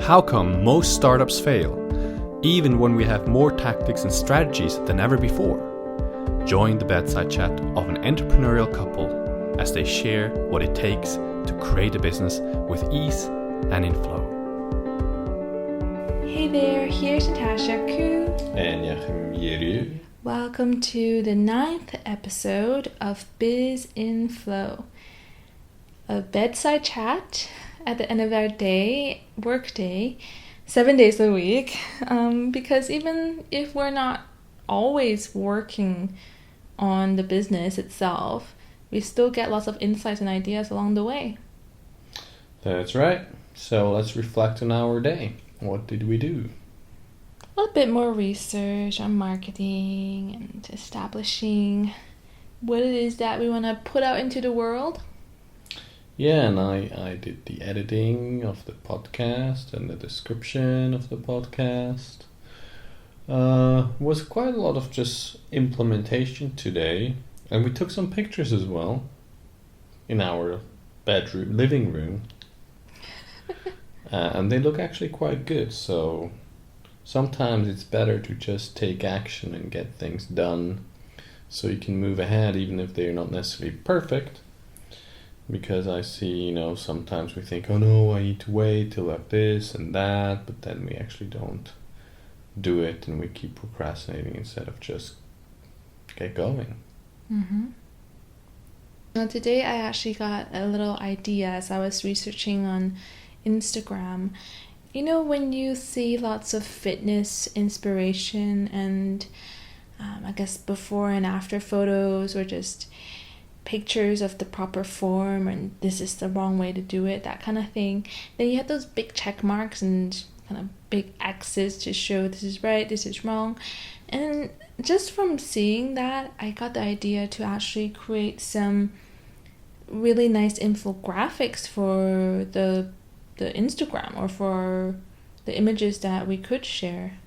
How come most startups fail, even when we have more tactics and strategies than ever before? Join the bedside chat of an entrepreneurial couple as they share what it takes to create a business with ease and in flow. Hey there, here's Natasha and Jachym. Welcome to the 9th episode of Biz in Flow, a bedside chat at the end of our day, work day, 7 days a week, because even if we're not always working on the business itself, we still get lots of insights and ideas along the way. That's right. So let's reflect on our day. What did we do? A little bit more research on marketing and establishing what it is that we want to put out into the world. Yeah, and I did the editing of the podcast and the description of the podcast. Was quite a lot of just implementation today, and we took some pictures as well in our living room, and they look actually quite good. So sometimes it's better to just take action and get things done, so you can move ahead even if they're not necessarily perfect. Because I see, sometimes we think, oh no, I need to wait till like this and that, but then we actually don't do it and we keep procrastinating instead of just get going. Mm-hmm. Now today I actually got a little idea as I was researching on Instagram. When you see lots of fitness inspiration and I guess before and after photos or just pictures of the proper form and this is the wrong way to do it, that kind of thing, then you have those big check marks and kind of big X's to show this is right, this is wrong. And just from seeing that, I got the idea to actually create some really nice infographics for the Instagram or for the images that we could share.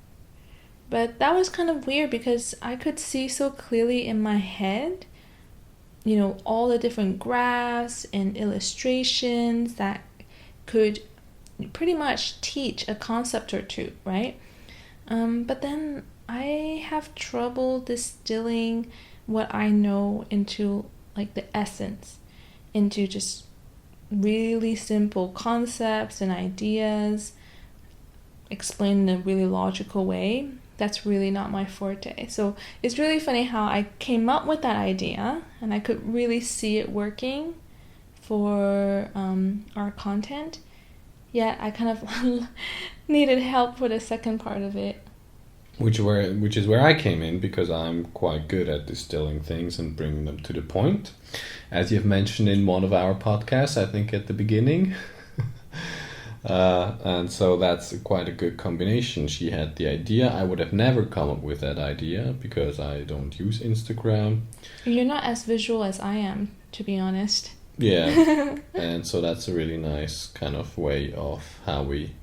But that was kind of weird because I could see so clearly in my head all the different graphs and illustrations that could pretty much teach a concept or two, right? But then I have trouble distilling what I know into like the essence, into just really simple concepts and ideas explained in a really logical way. That's really not my forte. So it's really funny how I came up with that idea and I could really see it working for our content. Yet I kind of needed help for the second part of it. Which is where I came in, because I'm quite good at distilling things and bringing them to the point. As you've mentioned in one of our podcasts, I think at the beginning. And so that's quite a good combination. She had the idea. I would have never come up with that idea because I don't use Instagram. You're not as visual as I am, to be honest. Yeah. And so that's a really nice kind of way of how we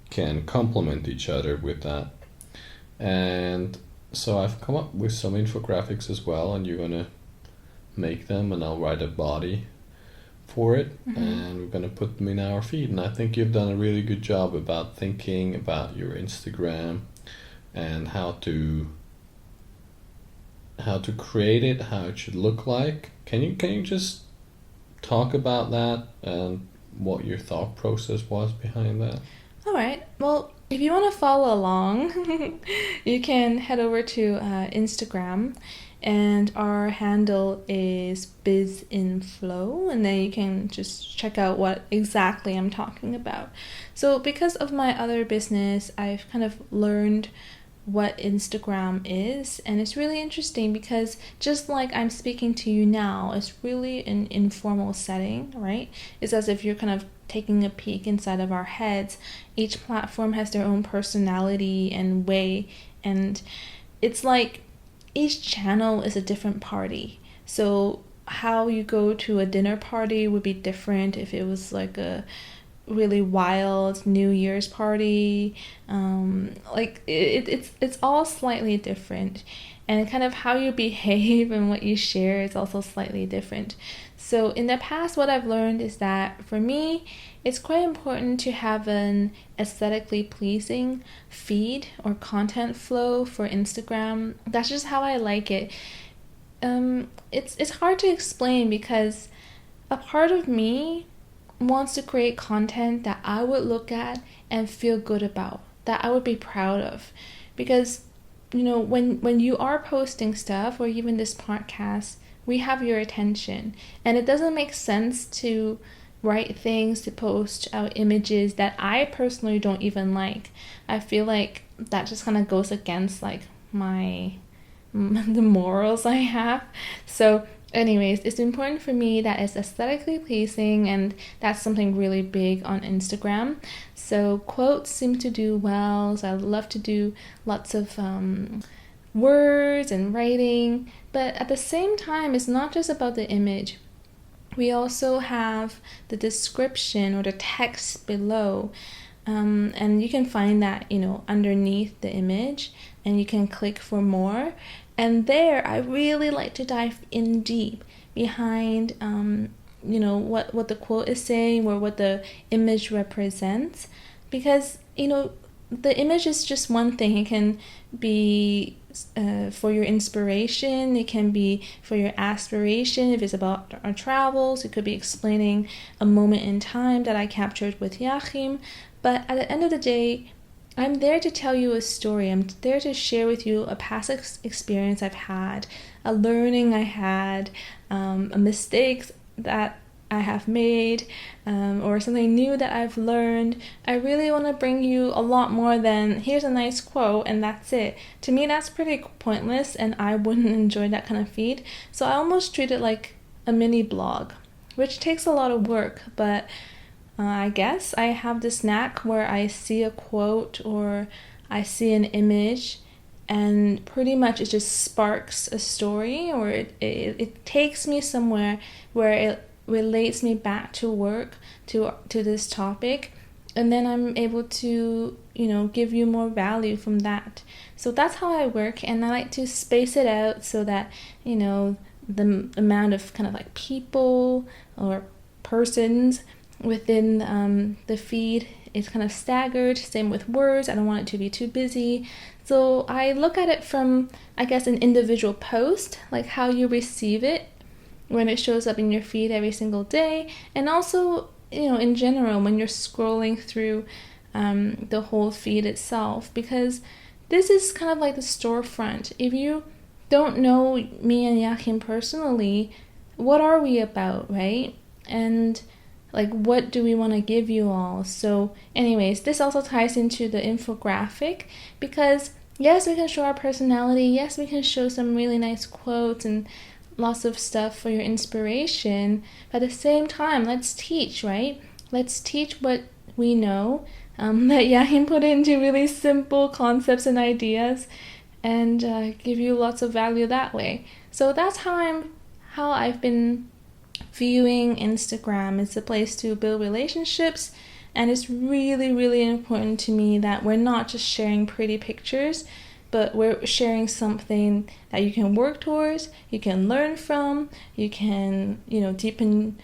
can complement each other with that. And so I've come up with some infographics as well, and you're going to make them, and I'll write a body for it, and we're going to put them in our feed. And I think you've done a really good job about thinking about your Instagram and how to create it, how it should look like. Can you just talk about that and what your thought process was behind that? All right. Well, if you want to follow along, you can head over to Instagram. And our handle is bizinflow, and then you can just check out what exactly I'm talking about. So because of my other business, I've kind of learned what Instagram is, and it's really interesting because just like I'm speaking to you now, it's really an informal setting, right? It's as if you're kind of taking a peek inside of our heads. Each platform has their own personality and way, and it's like each channel is a different party. So how you go to a dinner party would be different if it was like a really wild New Year's party. It's all slightly different, and kind of how you behave and what you share is also slightly different. So in the past, what I've learned is that for me, it's quite important to have an aesthetically pleasing feed or content flow for Instagram. That's just how I like it. It's hard to explain because a part of me wants to create content that I would look at and feel good about, that I would be proud of. Because, you know, when you are posting stuff, or even this podcast, we have your attention. And it doesn't make sense to write things, to post out images that I personally don't even like. I feel like that just kind of goes against like the morals I have. So anyways, it's important for me that it's aesthetically pleasing, and that's something really big on Instagram. So quotes seem to do well. So I love to do lots of words and writing, but at the same time, it's not just about the image. We also have the description or the text below, and you can find that, you know, underneath the image, and you can click for more. And there, I really like to dive in deep behind, you know, what the quote is saying or what the image represents, because, you know, the image is just one thing. It can be for your inspiration. It can be for your aspiration. If it's about our travels, it could be explaining a moment in time that I captured with Jachym. But at the end of the day, I'm there to tell you a story. I'm there to share with you a past experience I've had, a learning I had, a mistakes that I have made, or something new that I've learned. I really want to bring you a lot more than here's a nice quote and that's it. To me, that's pretty pointless, and I wouldn't enjoy that kind of feed. So I almost treat it like a mini blog, which takes a lot of work, but I guess I have this knack where I see a quote or I see an image, and pretty much it just sparks a story, or it takes me somewhere where it relates me back to work, to this topic, and then I'm able to, you know, give you more value from that. So that's how I work, and I like to space it out so that, you know, the amount of kind of like people or persons within the feed is kind of staggered. Same with words. I don't want it to be too busy. So I look at it from, I guess, an individual post, like how you receive it when it shows up in your feed every single day, and also, you know, in general when you're scrolling through the whole feed itself, because this is kind of like the storefront. If you don't know me and Jachym personally, what are we about, right? And like, what do we want to give you all? So anyways, this also ties into the infographic, because yes, we can show our personality. Yes, we can show some really nice quotes and lots of stuff for your inspiration. But at the same time, let's teach, right? Let's teach what we know, that Jachym put into really simple concepts and ideas, and give you lots of value that way. So that's how I've been viewing Instagram. It's a place to build relationships, and it's really, really important to me that we're not just sharing pretty pictures, but we're sharing something that you can work towards, you can learn from, you can, you know, deepen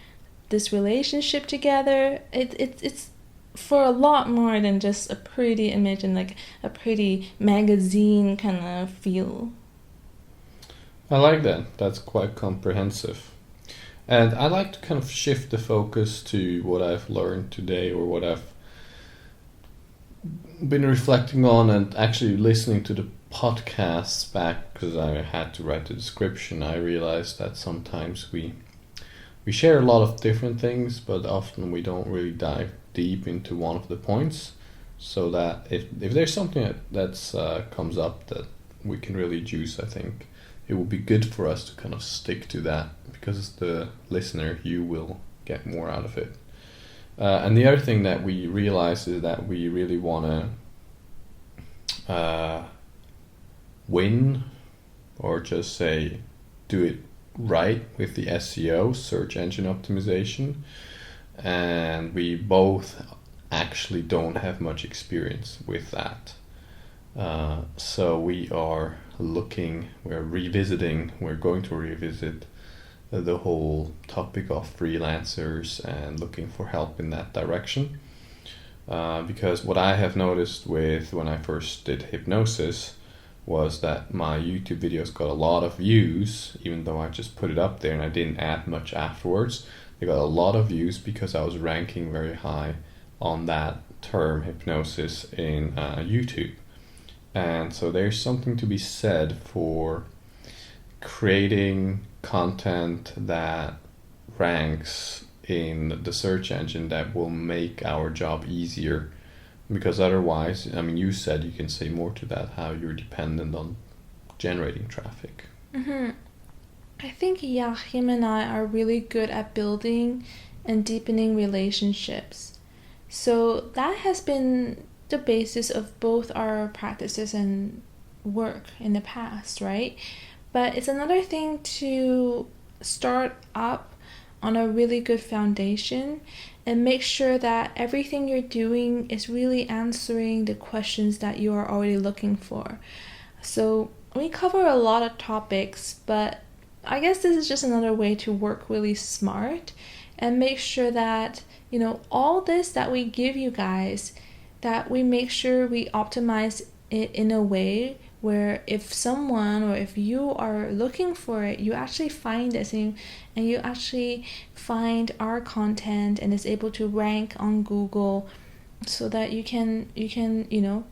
this relationship together. It's for a lot more than just a pretty image and like a pretty magazine kind of feel. I like that. That's quite comprehensive. And I like to kind of shift the focus to what I've learned today, or what I've been reflecting on, and actually listening to the podcasts back, because I had to write the description. I realized that sometimes we share a lot of different things, but often we don't really dive deep into one of the points, so that if there's something that's comes up that we can really juice, I think it will be good for us to kind of stick to that, because as the listener, you will get more out of it. And the other thing that we realize is that we really want to win, or just say do it right with the SEO, search engine optimization, and we both actually don't have much experience with that. So we're going to revisit the whole topic of freelancers and looking for help in that direction. Because what I have noticed with when I first did hypnosis was that my YouTube videos got a lot of views, even though I just put it up there and I didn't add much afterwards. They got a lot of views because I was ranking very high on that term hypnosis in YouTube. And so there's something to be said for creating content that ranks in the search engine that will make our job easier. Because otherwise, I mean, you said, you can say more to that, how you're dependent on generating traffic. Mm-hmm. I think Jachym and I are really good at building and deepening relationships. So that has been the basis of both our practices and work in the past, right? But it's another thing to start up on a really good foundation and make sure that everything you're doing is really answering the questions that you are already looking for. So we cover a lot of topics, but I guess this is just another way to work really smart and make sure that, you know, all this that we give you guys, that we make sure we optimize it in a way where if someone or if you are looking for it, you actually find this and you actually find our content and is able to rank on Google so that you can you know,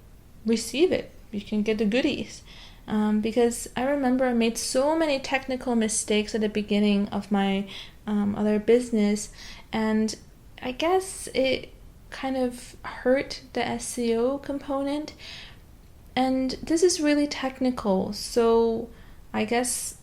receive it. You can get the goodies. Because I remember I made so many technical mistakes at the beginning of my other business, and I guess it kind of hurt the SEO component. And this is really technical, so I guess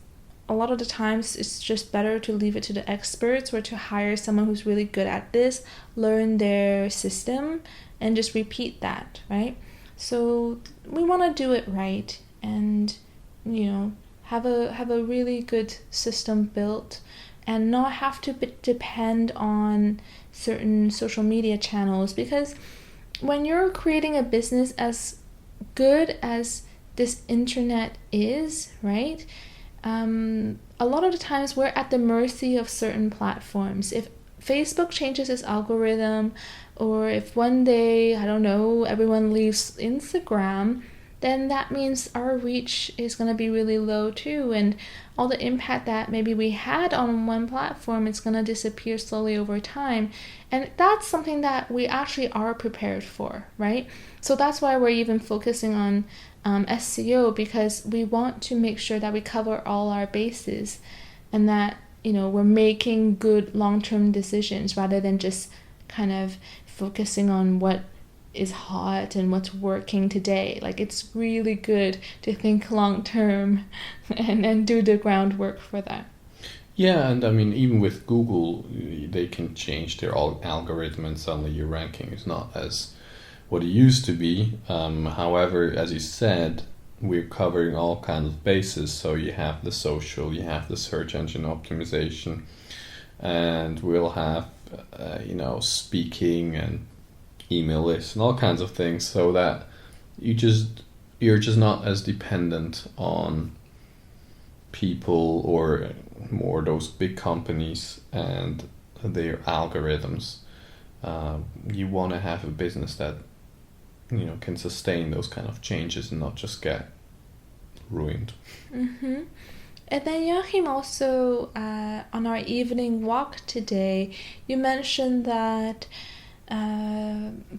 a lot of the times it's just better to leave it to the experts or to hire someone who's really good at this, learn their system, and just repeat that, right? So we want to do it right and, you know, have a really good system built and not have to depend on certain social media channels, because when you're creating a business as good as this internet is, right? A lot of the times we're at the mercy of certain platforms. If Facebook changes its algorithm, or if one day, I don't know, everyone leaves Instagram, then that means our reach is going to be really low too, and all the impact that maybe we had on one platform is going to disappear slowly over time. And that's something that we actually are prepared for, right? So that's why we're even focusing on SEO, because we want to make sure that we cover all our bases and that, you know, we're making good long-term decisions rather than just kind of focusing on what is hot and what's working today. Like, it's really good to think long term and do the groundwork for that. Yeah, and I mean, even with Google, they can change their algorithm and suddenly your ranking is not as what it used to be. However, as you said, we're covering all kinds of bases. So you have the social, you have the search engine optimization, and we'll have, speaking and email lists and all kinds of things, so that you're just not as dependent on people or more those big companies and their algorithms. You want to have a business that, you know, can sustain those kind of changes and not just get ruined. Mm-hmm. And then Jachym, also on our evening walk today, you mentioned that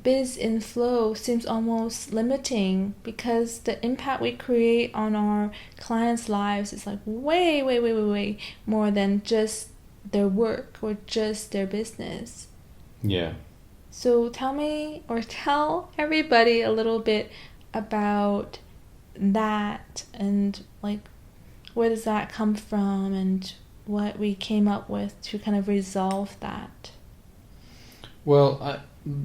biz in flow seems almost limiting because the impact we create on our clients' lives is like way more than just their work or just their business. Yeah. So tell everybody a little bit about that, and like, where does that come from and what we came up with to kind of resolve that. Well,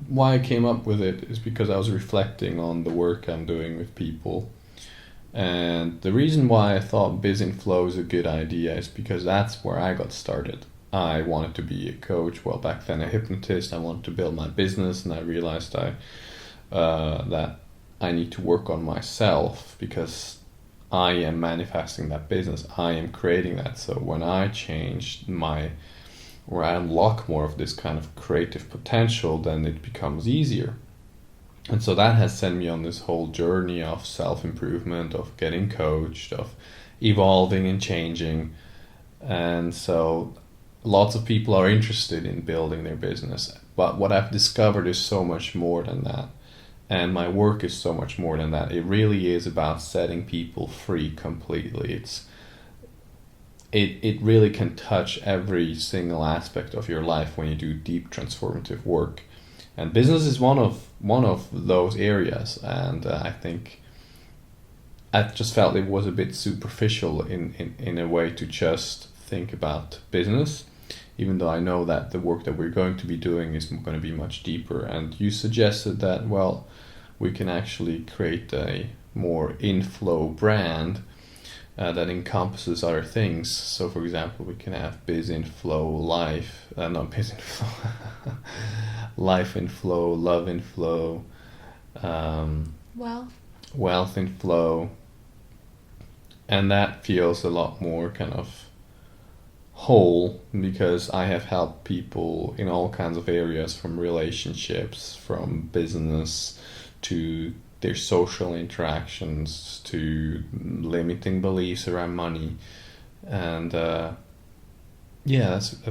why I came up with it is because I was reflecting on the work I'm doing with people. And the reason why I thought Biz in Flow is a good idea is because that's where I got started. I wanted to be a coach, well, back then a hypnotist. I wanted to build my business, and I realized that I need to work on myself because I am manifesting that business. I am creating that. So when I change where I unlock more of this kind of creative potential, then it becomes easier. And so that has sent me on this whole journey of self-improvement, of getting coached, of evolving and changing. And so lots of people are interested in building their business. But what I've discovered is so much more than that. And my work is so much more than that. It really is about setting people free completely. It really can touch every single aspect of your life when you do deep transformative work. And business is one of those areas. And I think I just felt it was a bit superficial in a way to just think about business, even though I know that the work that we're going to be doing is going to be much deeper. And you suggested that, well, we can actually create a more inflow brand that encompasses other things. So, for example, we can have biz inflow, life inflow, life inflow, love inflow, wealth inflow, and that feels a lot more kind of whole, because I have helped people in all kinds of areas, from relationships, from business, to their social interactions, to limiting beliefs around money. And that's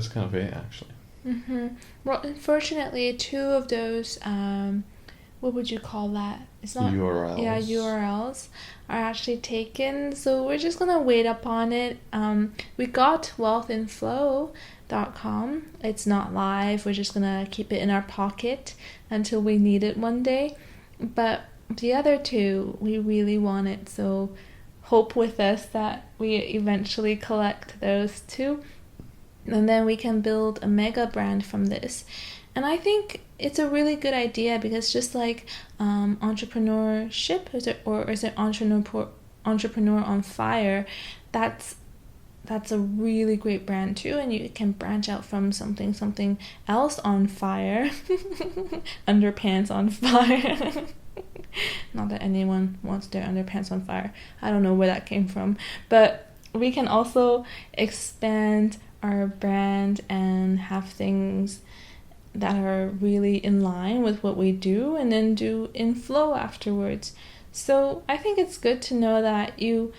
kind of it, actually. Mm-hmm. Well, unfortunately, 2 of those, what would you call that? It's not URLs. Yeah, URLs are actually taken. So we're just gonna wait up on it. We got wealthinflow.com. It's not live. We're just gonna keep it in our pocket until we need it one day. But the other 2, we really want it. So hope with us that we eventually collect those 2. And then we can build a mega brand from this. And I think it's a really good idea, because just like entrepreneurship, is it entrepreneur on fire, that's a really great brand too, and you can branch out from something else on fire. Underpants on fire. Not that anyone wants their underpants on fire. I don't know where that came from, but we can also expand our brand and have things that are really in line with what we do, and then do inflow afterwards. So I think it's good to know that we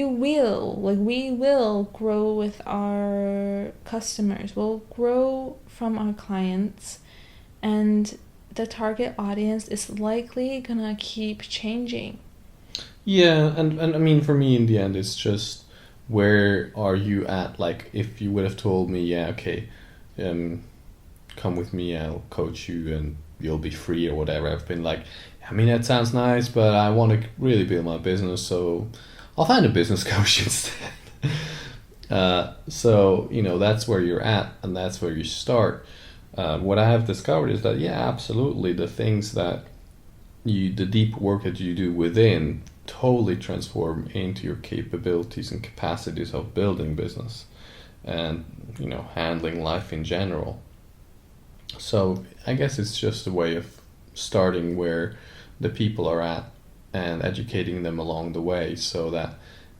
will grow with our customers, we'll grow from our clients, and the target audience is likely gonna keep changing. Yeah, and I mean, for me, in the end, it's just, where are you at? Like, if you would have told me, yeah, okay, come with me, I'll coach you and you'll be free or whatever, I've been like, I mean, that sounds nice, but I want to really build my business, so I'll find a business coach instead. So, that's where you're at, and that's where you start. What I have discovered is that, yeah, absolutely, the things that the deep work that you do within totally transform into your capabilities and capacities of building business and, handling life in general. So I guess it's just a way of starting where the people are at and educating them along the way, so that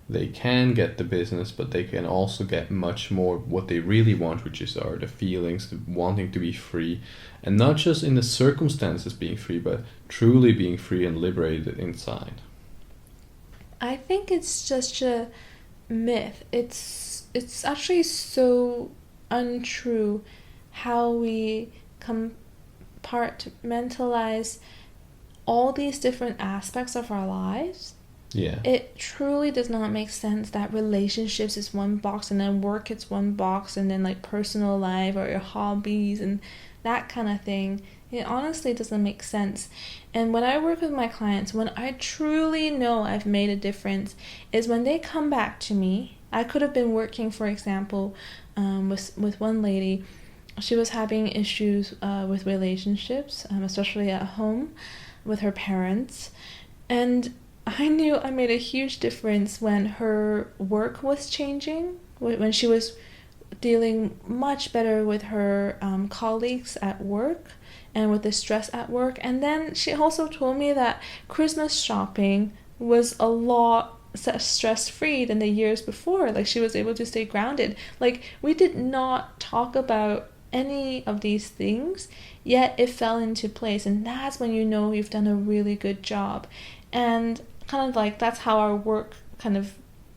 they can get the business, but they can also get much more what they really want, which are the feelings, the wanting to be free, and not just in the circumstances being free, but truly being free and liberated inside. I think it's just a myth. It's actually so untrue how we compartmentalize all these different aspects of our lives. Yeah. It truly does not make sense that relationships is one box, and then work is one box, and then like personal life or your hobbies and that kind of thing. It honestly doesn't make sense. And when I work with my clients, when I truly know I've made a difference, is when they come back to me. I could have been working, for example, with one lady. She was having issues with relationships, especially at home with her parents. And I knew I made a huge difference when her work was changing, when she was dealing much better with her colleagues at work and with the stress at work. And then she also told me that Christmas shopping was a lot stress-free than the years before. Like, she was able to stay grounded. Like, we did not talk about any of these things, yet it fell into place, and that's when you know you've done a really good job. And kind of like, that's how our work kind of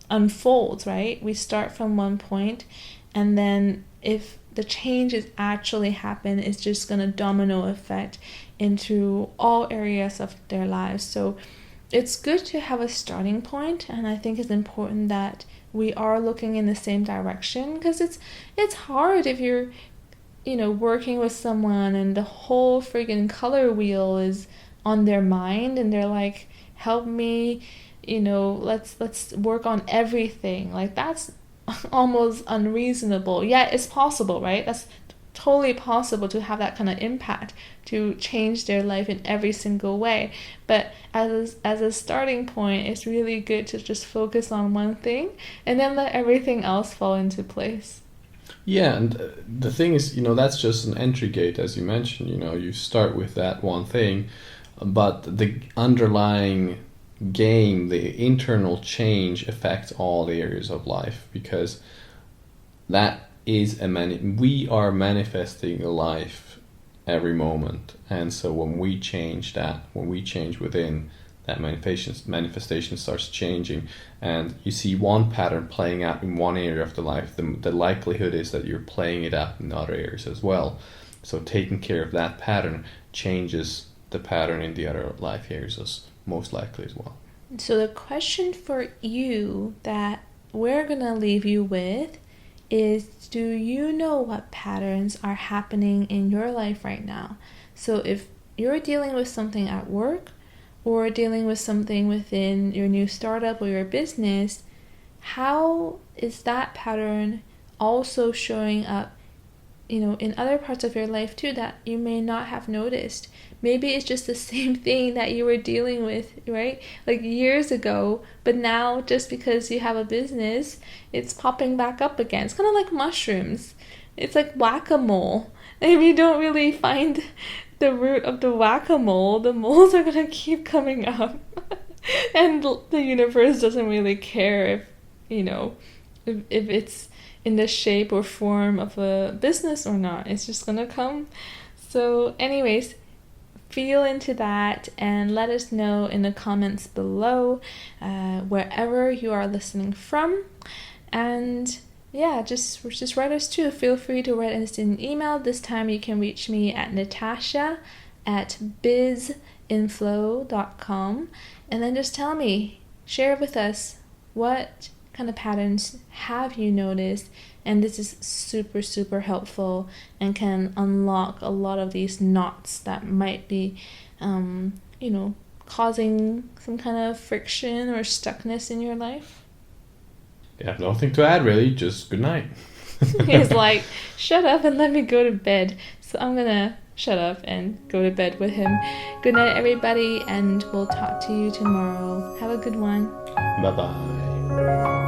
unfolds, right? We start from one point, and then if the changes actually happen, it's just going to domino effect into all areas of their lives. So it's good to have a starting point, and I think it's important that we are looking in the same direction, because it's hard if you're, you know, working with someone and the whole friggin' color wheel is on their mind, and they're like, help me, you know, let's work on everything. Like, that's almost unreasonable. Yeah, it's possible, right? That's totally possible to have that kind of impact, to change their life in every single way. But as a starting point, it's really good to just focus on one thing and then let everything else fall into place. Yeah, and the thing is, you know, that's just an entry gate, as you mentioned. You know, you start with that one thing, but the underlying game, the internal change, affects all the areas of life, because that is we are manifesting a life every moment. And so when we change that, when we change within, that manifestation starts changing, and you see one pattern playing out in one area of the life, the likelihood is that you're playing it out in other areas as well. So taking care of that pattern changes the pattern in the other life areas most likely as well. So the question for you that we're going to leave you with is, do you know what patterns are happening in your life right now? So if you're dealing with something at work, or dealing with something within your new startup or your business, how is that pattern also showing up, you know, in other parts of your life too that you may not have noticed? Maybe it's just the same thing that you were dealing with, right? Like years ago, but now just because you have a business, it's popping back up again. It's kind of like mushrooms. It's like whack-a-mole. If you don't really find the root of the whack-a-mole, the moles are gonna keep coming up. And the universe doesn't really care if, you know, if it's in the shape or form of a business or not. It's just gonna come. So anyways, feel into that and let us know in the comments below, wherever you are listening from. And yeah, just write us too. Feel free to write us an email. This time you can reach me at natasha@bizinflow.com, and then just tell me, share with us, what kind of patterns have you noticed? And this is super, super helpful and can unlock a lot of these knots that might be, you know, causing some kind of friction or stuckness in your life. I have nothing to add, really. Just good night. He's like, shut up and let me go to bed. So I'm gonna shut up and go to bed with him. Good night, everybody, and we'll talk to you tomorrow. Have a good one. Bye-bye.